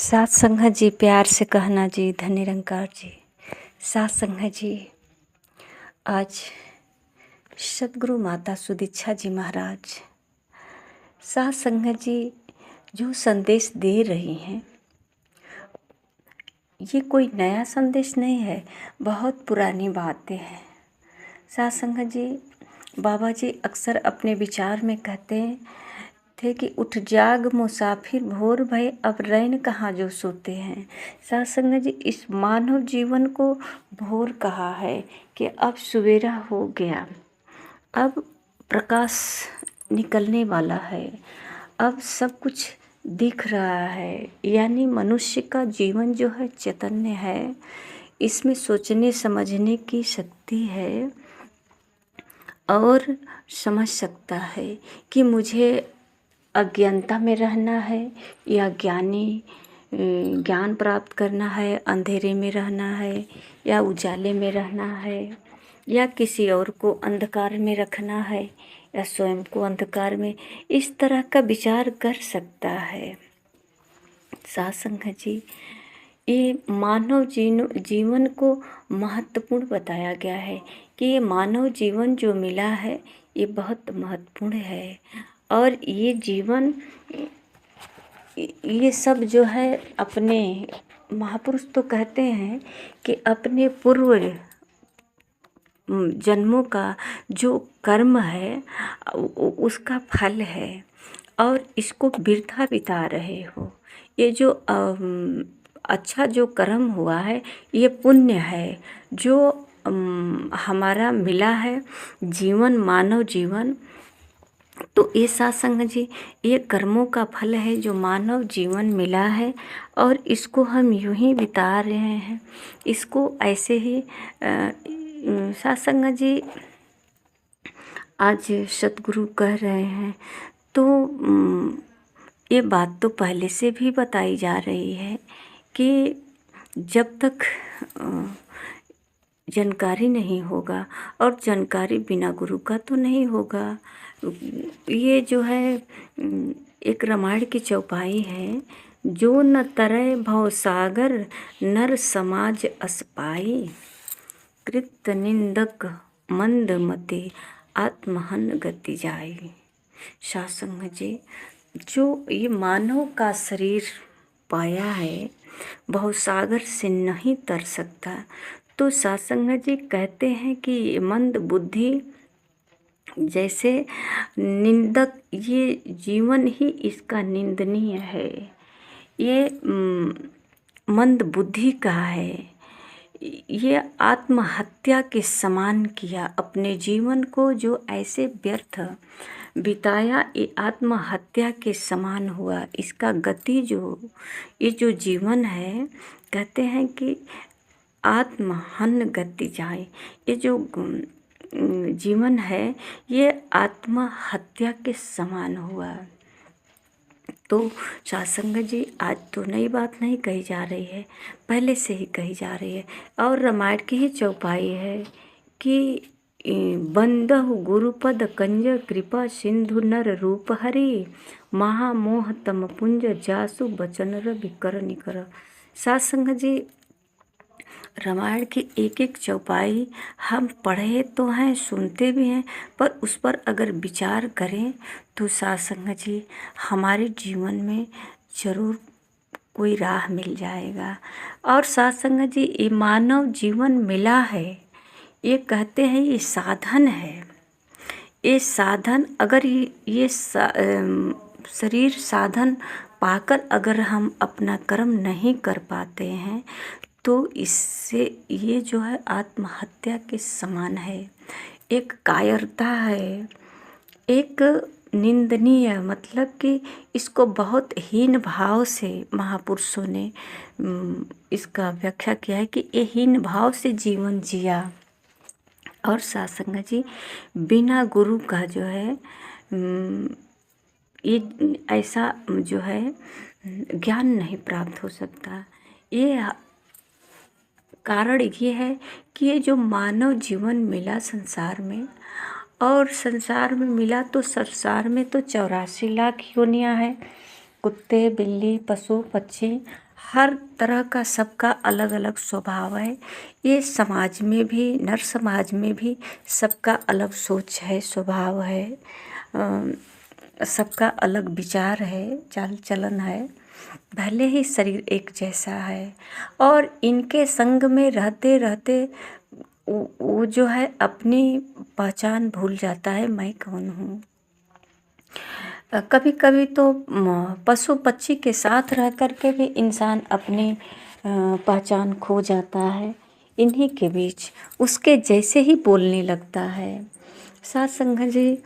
सात संगत जी, प्यार से कहना जी, धन निरंकार जी। सात संगत जी, आज सदगुरु माता सुदीक्षा जी महाराज सात संगत जी जो संदेश दे रही हैं, ये कोई नया संदेश नहीं है, बहुत पुरानी बातें हैं। सात संगत जी, बाबा जी अक्सर अपने विचार में कहते थे कि उठ जाग मुसाफिर भोर भये, अब रैन कहाँ जो सोते हैं। सात संगत जी, इस मानव जीवन को भोर कहा है कि अब सवेरा हो गया, अब प्रकाश निकलने वाला है, अब सब कुछ दिख रहा है। यानी मनुष्य का जीवन जो है चैतन्य है, इसमें सोचने समझने की शक्ति है और समझ सकता है कि मुझे अज्ञानता में रहना है या ज्ञान प्राप्त करना है, अंधेरे में रहना है या उजाले में रहना है, या किसी और को अंधकार में रखना है या स्वयं को अंधकार में, इस तरह का विचार कर सकता है। सात संगत जी, ये मानव जीवन को महत्वपूर्ण बताया गया है कि ये मानव जीवन जो मिला है ये बहुत महत्वपूर्ण है। और ये जीवन, ये सब जो है अपने महापुरुष तो कहते हैं कि अपने पूर्व जन्मों का जो कर्म है उसका फल है, और इसको वृथा बिता रहे हो। ये जो अच्छा जो कर्म हुआ है ये पुण्य है जो हमारा मिला है जीवन, मानव जीवन। तो ये सात संगत जी, ये कर्मों का फल है जो मानव जीवन मिला है, और इसको हम यूं ही बिता रहे हैं, इसको ऐसे ही सात संगत जी आज सतगुरु कह रहे हैं। तो ये बात तो पहले से भी बताई जा रही है कि जब तक जानकारी नहीं होगा, और जानकारी बिना गुरु का तो नहीं होगा। ये जो है एक रामायण की चौपाई है, जो न तरय भव सागर नर समाज अस पाई, कृत निंदक मंद मते आत्महन गति जाई। सात संगत जी, जो ये मानव का शरीर पाया है भव सागर से नहीं तर सकता। तो सात संगत जी कहते हैं कि मंद बुद्धि जैसे निंदक, ये जीवन ही इसका निंदनीय है, ये मंद बुद्धि का है, ये आत्महत्या के समान किया अपने जीवन को, जो ऐसे व्यर्थ बिताया ये आत्महत्या के समान हुआ। इसका गति जो ये जो जीवन है, कहते हैं कि आत्महन गति जाए, ये जो जीवन है ये आत्महत्या के समान हुआ। तो सात संगत जी, आज तो नई बात नहीं कही जा रही है, पहले से ही कही जा रही है, और रामायण की ही चौपाई है कि बंदहु गुरुपद कंज कृपा सिंधु नर रूप हरि, महामोह तम पुंज जासु बचन रवि कर निकर। सात संगत जी, रामायण की एक एक चौपाई हम पढ़े तो हैं, सुनते भी हैं, पर उस पर अगर विचार करें तो सात संगत जी हमारे जीवन में ज़रूर कोई राह मिल जाएगा। और सात संगत जी, ये मानव जीवन मिला है, ये कहते हैं ये साधन है। ये साधन, अगर ये शरीर साधन पाकर अगर हम अपना कर्म नहीं कर पाते हैं तो इससे ये जो है आत्महत्या के समान है, एक कायरता है, एक निंदनीय, मतलब कि इसको बहुत हीन भाव से महापुरुषों ने इसका व्याख्या किया है कि ये हीन भाव से जीवन जिया। और सात संगत जी, बिना गुरु का जो है ये ऐसा जो है ज्ञान नहीं प्राप्त हो सकता। ये कारण ये है कि ये जो मानव जीवन मिला संसार में, और संसार में मिला तो संसार में तो 84 लाख योनियाँ हैं, कुत्ते बिल्ली पशु पक्षी हर तरह का सबका अलग अलग स्वभाव है। ये समाज में भी, नर समाज में भी सबका अलग सोच है, स्वभाव है, सबका अलग विचार है, चाल चलन है। भले ही शरीर एक जैसा है और इनके संग में रहते रहते वो जो है अपनी पहचान भूल जाता है, मैं कौन हूँ। कभी कभी तो पशु पक्षी के साथ रह कर के भी इंसान अपनी पहचान खो जाता है, इन्हीं के बीच उसके जैसे ही बोलने लगता है। साथ संगत जी,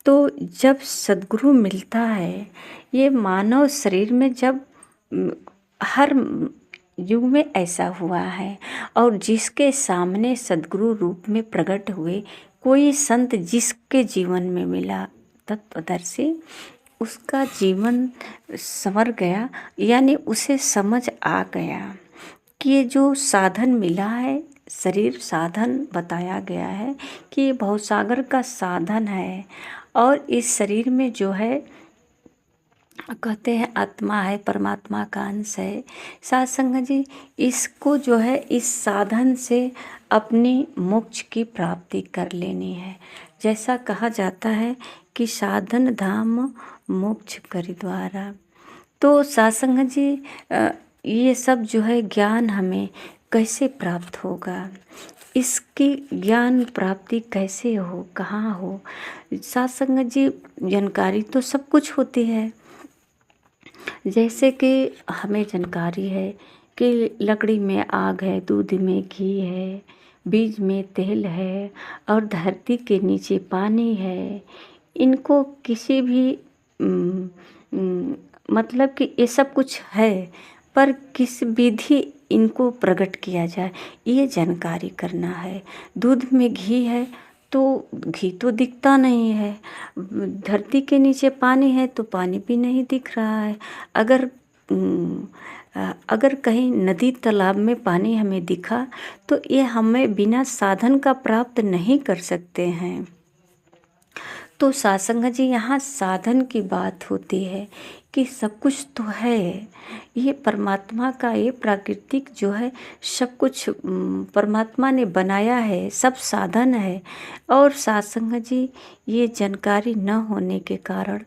तो जब सद्गुरु मिलता है, ये मानव शरीर में जब हर युग में ऐसा हुआ है, और जिसके सामने सद्गुरु रूप में प्रकट हुए कोई संत जिसके जीवन में मिला तत्वदर्शी, उसका जीवन संवर गया, यानी उसे समझ आ गया कि ये जो साधन मिला है, शरीर साधन बताया गया है कि ये भवसागर का साधन है, और इस शरीर में जो है कहते हैं आत्मा है, परमात्मा का अंश है। साथ संगत जी, इसको जो है इस साधन से अपनी मोक्ष की प्राप्ति कर लेनी है। जैसा कहा जाता है कि साधन धाम मोक्ष करि द्वारा। तो साथ संगत जी, ये सब जो है ज्ञान हमें कैसे प्राप्त होगा, इसकी ज्ञान प्राप्ति कैसे हो, कहाँ हो। साथ संगत जी, जानकारी तो सब कुछ होती है। जैसे कि हमें जानकारी है कि लकड़ी में आग है, दूध में घी है, बीज में तेल है और धरती के नीचे पानी है। इनको किसी भी मतलब कि ये सब कुछ है, पर किस विधि इनको प्रकट किया जाए, ये जानकारी करना है। दूध में घी है तो घी तो दिखता नहीं है, धरती के नीचे पानी है तो पानी भी नहीं दिख रहा है। अगर कहीं नदी तालाब में पानी हमें दिखा तो ये हमें बिना साधन का प्राप्त नहीं कर सकते हैं। तो सत्संग जी, यहाँ साधन की बात होती है कि सब कुछ तो है, ये परमात्मा का, ये प्राकृतिक जो है सब कुछ परमात्मा ने बनाया है, सब साधन है। और सत्संग जी, ये जानकारी न होने के कारण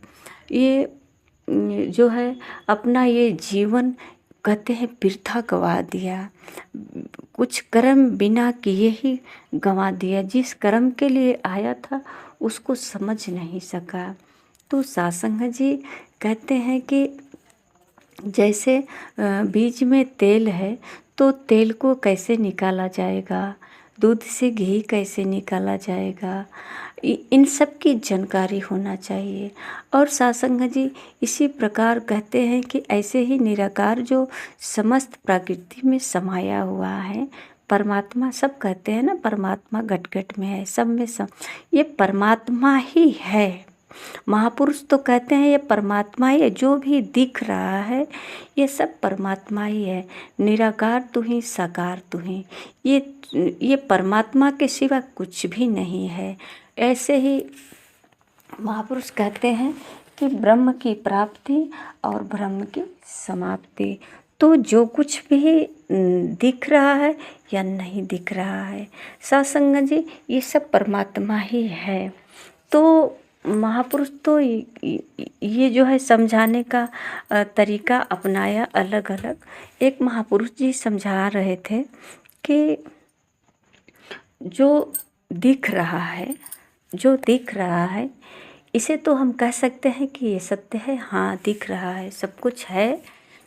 ये जो है अपना ये जीवन कहते हैं वृथा गवा दिया, कुछ कर्म बिना किए ही गवा दिया। जिस कर्म के लिए आया था उसको समझ नहीं सका। तो सत्संग जी कहते हैं कि जैसे बीज में तेल है तो तेल को कैसे निकाला जाएगा, दूध से घी कैसे निकाला जाएगा, इन सब की जानकारी होना चाहिए। और सत्संग जी इसी प्रकार कहते हैं कि ऐसे ही निराकार जो समस्त प्रकृति में समाया हुआ है, परमात्मा, सब कहते हैं ना परमात्मा घट घट में है, सब में सब, ये परमात्मा ही है। महापुरुष तो कहते हैं ये परमात्मा ही है, जो भी दिख रहा है ये सब परमात्मा ही है। निराकार तू ही, साकार तू ही, ये परमात्मा के सिवा कुछ भी नहीं है। ऐसे ही महापुरुष कहते हैं कि ब्रह्म की प्राप्ति और ब्रह्म की समाप्ति। तो जो कुछ भी दिख रहा है या नहीं दिख रहा है, सत्संग जी, ये सब परमात्मा ही है। तो महापुरुष तो ये जो है समझाने का तरीका अपनाया अलग अलग। एक महापुरुष जी समझा रहे थे कि जो दिख रहा है, जो दिख रहा है, इसे तो हम कह सकते हैं कि ये सत्य है। हाँ, दिख रहा है, सब कुछ है।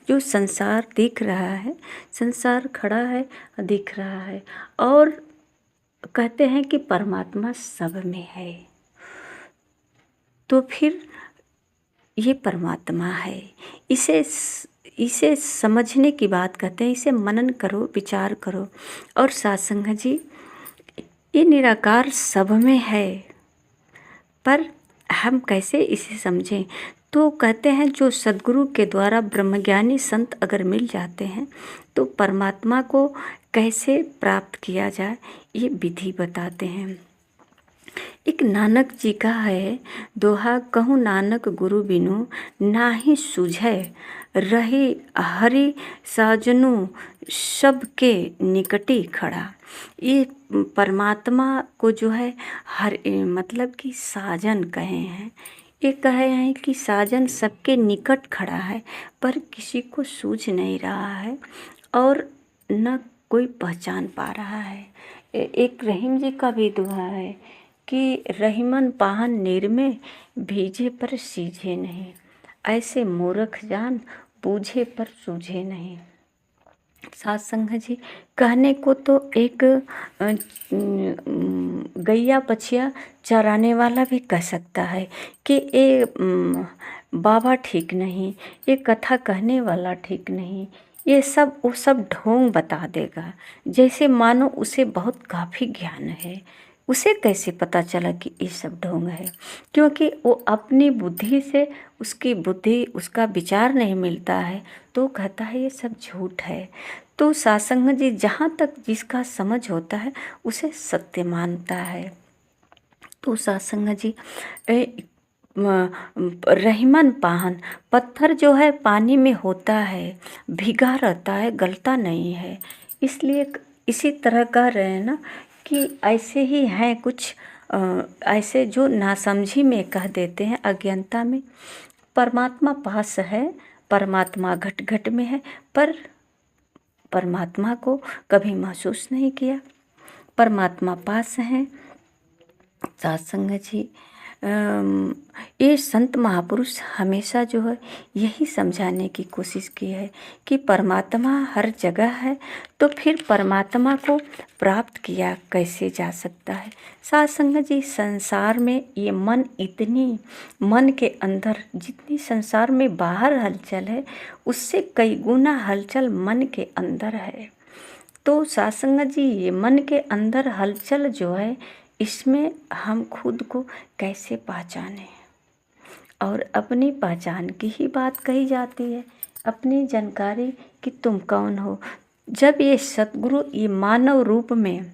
जो संसार दिख रहा है, संसार खड़ा है, दिख रहा है। और कहते हैं कि परमात्मा सब में है। तो फिर ये परमात्मा है, इसे समझने की बात कहते हैं। इसे मनन करो, विचार करो। और सत्संग जी, ये निराकार सब में है, पर हम कैसे इसे समझें। तो कहते हैं जो सद्गुरु के द्वारा ब्रह्मज्ञानी संत अगर मिल जाते हैं तो परमात्मा को कैसे प्राप्त किया जाए, ये विधि बताते हैं। एक नानक जी का है दोहा, कहूँ नानक गुरु बिनु नाही सूझै, रहे हरि साजनों सबके निकटे खड़ा। ये परमात्मा को जो है हर मतलब कि साजन कहे हैं। ये कहे हैं कि साजन सबके निकट खड़ा है, पर किसी को सूझ नहीं रहा है और न कोई पहचान पा रहा है। एक रहीम जी का भी दुआ है कि रहीमन पाहन नीर में भीजे पर सीझे नहीं, ऐसे मूर्ख जान बूझे पर सूझे नहीं। सत्संग जी कहने को तो एक गैया बछिया चराने वाला भी कह सकता है कि ये बाबा ठीक नहीं, ये कथा कहने वाला ठीक नहीं, ये सब वो सब ढोंग बता देगा, जैसे मानो उसे बहुत काफ़ी ज्ञान है। उसे कैसे पता चला कि ये सब ढोंग है? क्योंकि वो अपनी बुद्धि से उसकी बुद्धि उसका विचार नहीं मिलता है, तो कहता है ये सब झूठ है। तो सत्संग जी जहाँ तक जिसका समझ होता है उसे सत्य मानता है। तो सत्संग जी रहीमन पाहन, पत्थर जो है पानी में होता है, भीगा रहता है, गलता नहीं है। इसलिए इसी तरह कह रहे हैं ना कि ऐसे ही हैं कुछ ऐसे जो नासमझी में कह देते हैं, अज्ञानता में। परमात्मा पास है, परमात्मा घट घट में है, पर परमात्मा को कभी महसूस नहीं किया। परमात्मा पास हैं। सत्संग जी ये संत महापुरुष हमेशा जो है यही समझाने की कोशिश की है कि परमात्मा हर जगह है, तो फिर परमात्मा को प्राप्त किया कैसे जा सकता है। सत्संग जी संसार में ये मन मन के अंदर जितनी संसार में बाहर हलचल है, उससे कई गुना हलचल मन के अंदर है। तो सत्संग जी ये मन के अंदर हलचल जो है, इसमें हम खुद को कैसे पहचानें? और अपनी पहचान की ही बात कही जाती है, अपनी जानकारी कि तुम कौन हो। जब ये सतगुरु ये मानव रूप में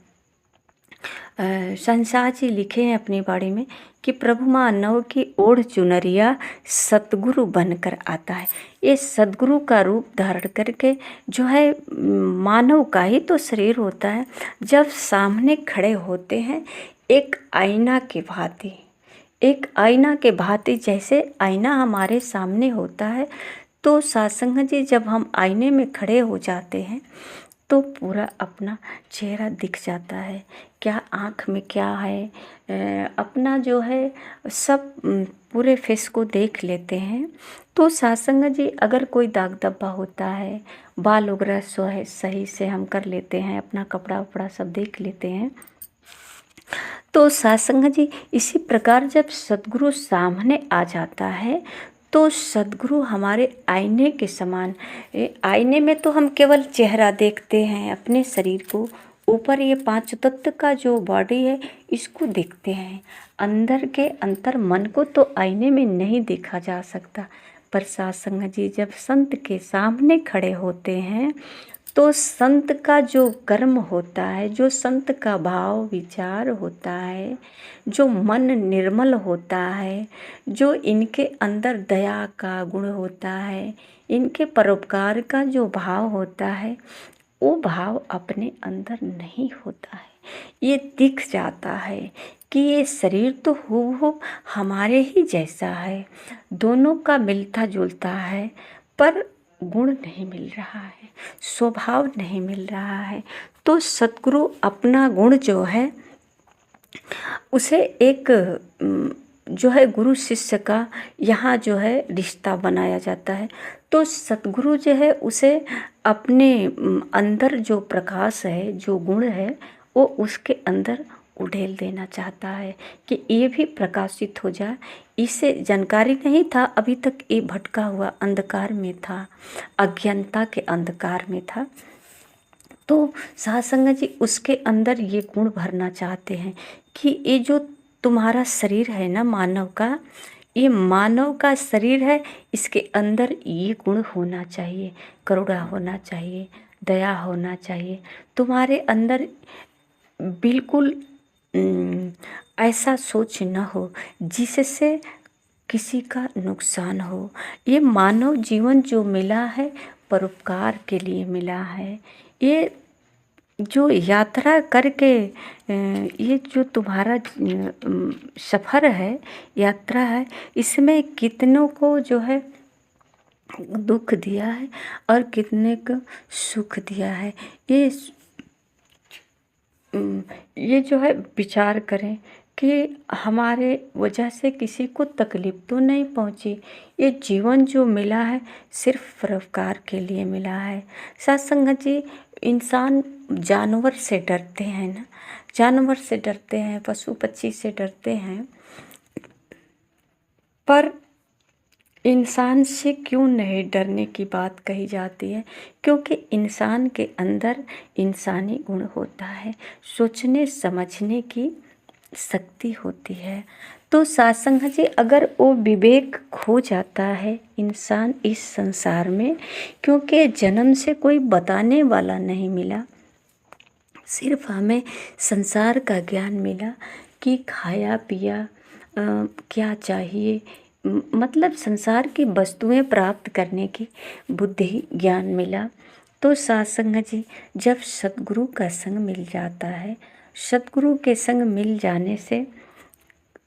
संसार जी लिखे हैं अपनी बाड़ी में कि प्रभु मानव की ओढ़ चुनरिया सतगुरु बनकर आता है। ये सतगुरु का रूप धारण करके जो है मानव का ही तो शरीर होता है, जब सामने खड़े होते हैं एक आईना के भांति, एक आईना के भांति जैसे आईना हमारे सामने होता है, तो सत्संग जी जब हम आईने में खड़े हो जाते हैं तो पूरा अपना चेहरा दिख जाता है, क्या आँख में क्या है, अपना जो है सब पूरे फेस को देख लेते हैं। तो सत्संग जी अगर कोई दाग धब्बा होता है, बाल वगैरह सही से हम कर लेते हैं, अपना कपड़ा वपड़ा सब देख लेते हैं। तो सत्संग जी इसी प्रकार जब सद्गुरु सामने आ जाता है तो सद्गुरु हमारे आईने के समान। आईने में तो हम केवल चेहरा देखते हैं, अपने शरीर को, ऊपर ये पांच तत्व का जो बॉडी है इसको देखते हैं, अंदर के अंतर मन को तो आईने में नहीं देखा जा सकता। पर सत्संग जी जब संत के सामने खड़े होते हैं तो संत का जो कर्म होता है, जो संत का भाव विचार होता है, जो मन निर्मल होता है, जो इनके अंदर दया का गुण होता है, इनके परोपकार का जो भाव होता है, वो भाव अपने अंदर नहीं होता है। ये दिख जाता है कि ये शरीर तो हूबहू हमारे ही जैसा है, दोनों का मिलता जुलता है, पर गुण नहीं मिल रहा है, स्वभाव नहीं मिल रहा है। तो सतगुरु अपना गुण जो है उसे एक जो है गुरु शिष्य का यहाँ जो है रिश्ता बनाया जाता है। तो सतगुरु जो है उसे अपने अंदर जो प्रकाश है, जो गुण है, वो उसके अंदर उड़ेल देना चाहता है कि ये भी प्रकाशित हो जाए। इसे जानकारी नहीं था, अभी तक ये भटका हुआ अंधकार में था, अज्ञानता के अंधकार में था। तो सत्संग जी उसके अंदर ये गुण भरना चाहते हैं कि ये जो तुम्हारा शरीर है ना मानव का, ये मानव का शरीर है, इसके अंदर ये गुण होना चाहिए, करुणा होना चाहिए, दया होना चाहिए। तुम्हारे अंदर बिल्कुल ऐसा सोच न हो जिससे किसी का नुकसान हो। ये मानव जीवन जो मिला है परोपकार के लिए मिला है। ये जो यात्रा करके ये जो तुम्हारा सफ़र है, यात्रा है, इसमें कितनों को जो है दुख दिया है और कितने को सुख दिया है। ये जो है विचार करें कि हमारे वजह से किसी को तकलीफ़ तो नहीं पहुंची। ये जीवन जो मिला है सिर्फ परोपकार के लिए मिला है। साथ संगत जी, इंसान जानवर से डरते हैं ना, जानवर से डरते हैं, पशु पक्षी से डरते हैं, पर इंसान से क्यों नहीं डरने की बात कही जाती है? क्योंकि इंसान के अंदर इंसानी गुण होता है, सोचने समझने की शक्ति होती है। तो सत्संग जी, अगर वो विवेक खो जाता है इंसान इस संसार में, क्योंकि जन्म से कोई बताने वाला नहीं मिला, सिर्फ हमें संसार का ज्ञान मिला कि खाया पिया क्या चाहिए, मतलब संसार की वस्तुएं प्राप्त करने की बुद्धि ज्ञान मिला। तो सत्संग जी, जब सतगुरु का संग मिल जाता है, सतगुरु के संग मिल जाने से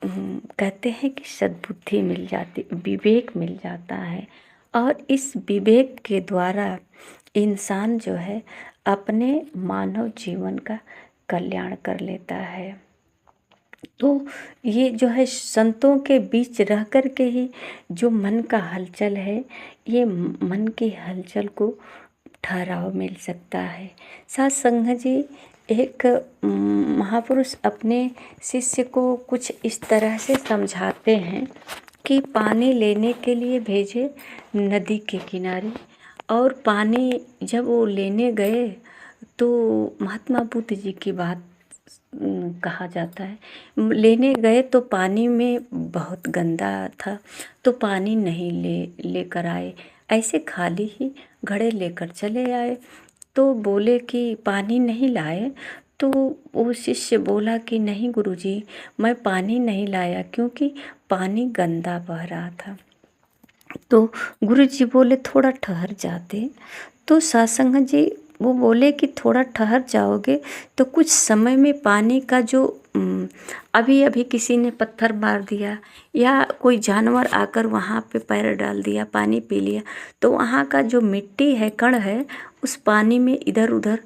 कहते हैं कि सद्बुद्धि मिल जाती, विवेक मिल जाता है, और इस विवेक के द्वारा इंसान जो है अपने मानव जीवन का कल्याण कर लेता है। तो ये जो है संतों के बीच रह कर के ही जो मन का हलचल है, ये मन की हलचल को ठहराव मिल सकता है। साथ संग जी, एक महापुरुष अपने शिष्य को कुछ इस तरह से समझाते हैं कि पानी लेने के लिए भेजे नदी के किनारे, और पानी जब वो लेने गए तो महात्मा बुद्ध जी की बात कहा जाता है। लेने गए तो पानी में बहुत गंदा था, तो पानी नहीं लेकर आए, ऐसे खाली ही घड़े लेकर चले आए। तो बोले कि पानी नहीं लाए, तो वो शिष्य बोला कि नहीं गुरुजी, मैं पानी नहीं लाया क्योंकि पानी गंदा बह रहा था। तो गुरुजी बोले थोड़ा ठहर जाते। तो सत्संग जी वो बोले कि थोड़ा ठहर जाओगे तो कुछ समय में पानी का जो अभी अभी किसी ने पत्थर मार दिया या कोई जानवर आकर वहाँ पे पैर डाल दिया, पानी पी लिया, तो वहाँ का जो मिट्टी है, कण है, उस पानी में इधर उधर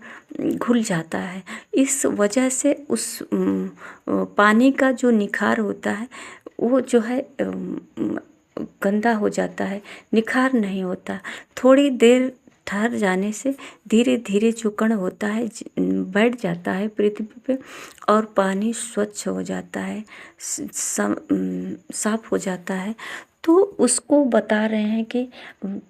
घुल जाता है। इस वजह से उस पानी का जो निखार होता है वो जो है गंदा हो जाता है, निखार नहीं होता। थोड़ी देर ठहर जाने से धीरे धीरे जो कण होता है बैठ जाता है पृथ्वी पे, और पानी स्वच्छ हो जाता है, साफ हो जाता है। तो उसको बता रहे हैं कि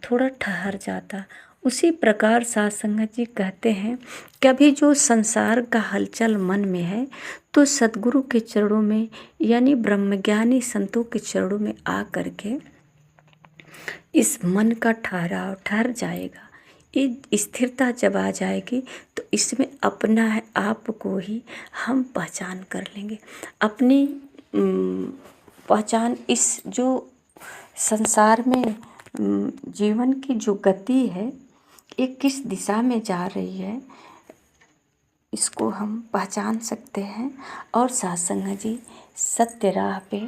थोड़ा ठहर जाता। उसी प्रकार सत्संगत जी कहते हैं कि अभी जो संसार का हलचल मन में है, तो सतगुरु के चरणों में यानी ब्रह्मज्ञानी संतों के चरणों में आ करके इस मन का ठहराव ठहर जाएगा। ये स्थिरता जब आ जाएगी तो इसमें अपना है आप को ही हम पहचान कर लेंगे। अपनी पहचान, इस जो संसार में जीवन की जो गति है, ये किस दिशा में जा रही है, इसको हम पहचान सकते हैं। और सत्संग जी, सत्य राह पे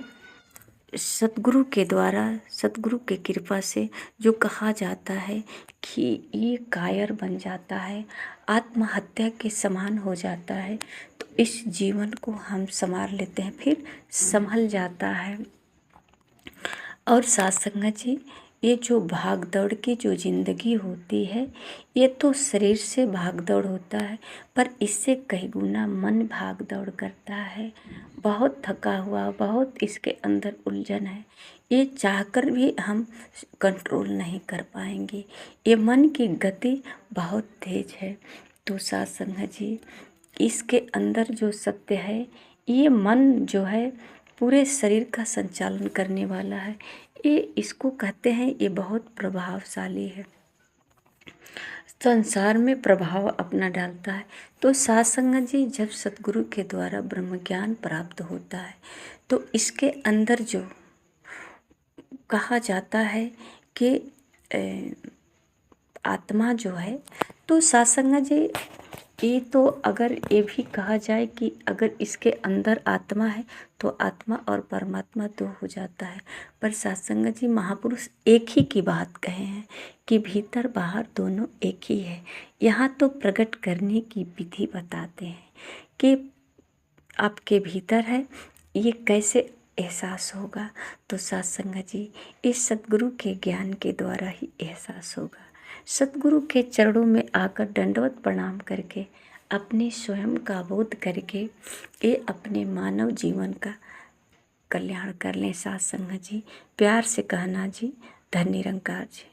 सतगुरु के द्वारा, सतगुरु के कृपा से जो कहा जाता है कि ये कायर बन जाता है, आत्महत्या के समान हो जाता है, तो इस जीवन को हम संभाल लेते हैं, फिर संभल जाता है। और सत्संग जी, ये जो भाग दौड़ की जो ज़िंदगी होती है, ये तो शरीर से भाग दौड़ होता है, पर इससे कई गुना मन भाग दौड़ करता है। बहुत थका हुआ, बहुत इसके अंदर उलझन है, ये चाहकर भी हम कंट्रोल नहीं कर पाएंगे। ये मन की गति बहुत तेज है। तो सत्संग जी, इसके अंदर जो सत्य है, ये मन जो है पूरे शरीर का संचालन करने वाला है। ये इसको कहते हैं, ये बहुत प्रभावशाली है, संसार में प्रभाव अपना डालता है। तो सत्संग जी, जब सतगुरु के द्वारा ब्रह्म ज्ञान प्राप्त होता है, तो इसके अंदर जो कहा जाता है कि आत्मा जो है, तो सत्संग जी, ये तो अगर ये भी कहा जाए कि अगर इसके अंदर आत्मा है तो आत्मा और परमात्मा दो हो जाता है। पर सत्संग जी महापुरुष एक ही की बात कहे हैं कि भीतर बाहर दोनों एक ही है। यहाँ तो प्रकट करने की विधि बताते हैं कि आपके भीतर है, ये कैसे एहसास होगा। तो सत्संग जी इस सतगुरु के ज्ञान के द्वारा ही एहसास होगा। सतगुरु के चरणों में आकर दंडवत प्रणाम करके अपने स्वयं का बोध करके ये अपने मानव जीवन का कल्याण कर लें। सत्संग जी प्यार से कहना जी, धन्य निरंकार जी।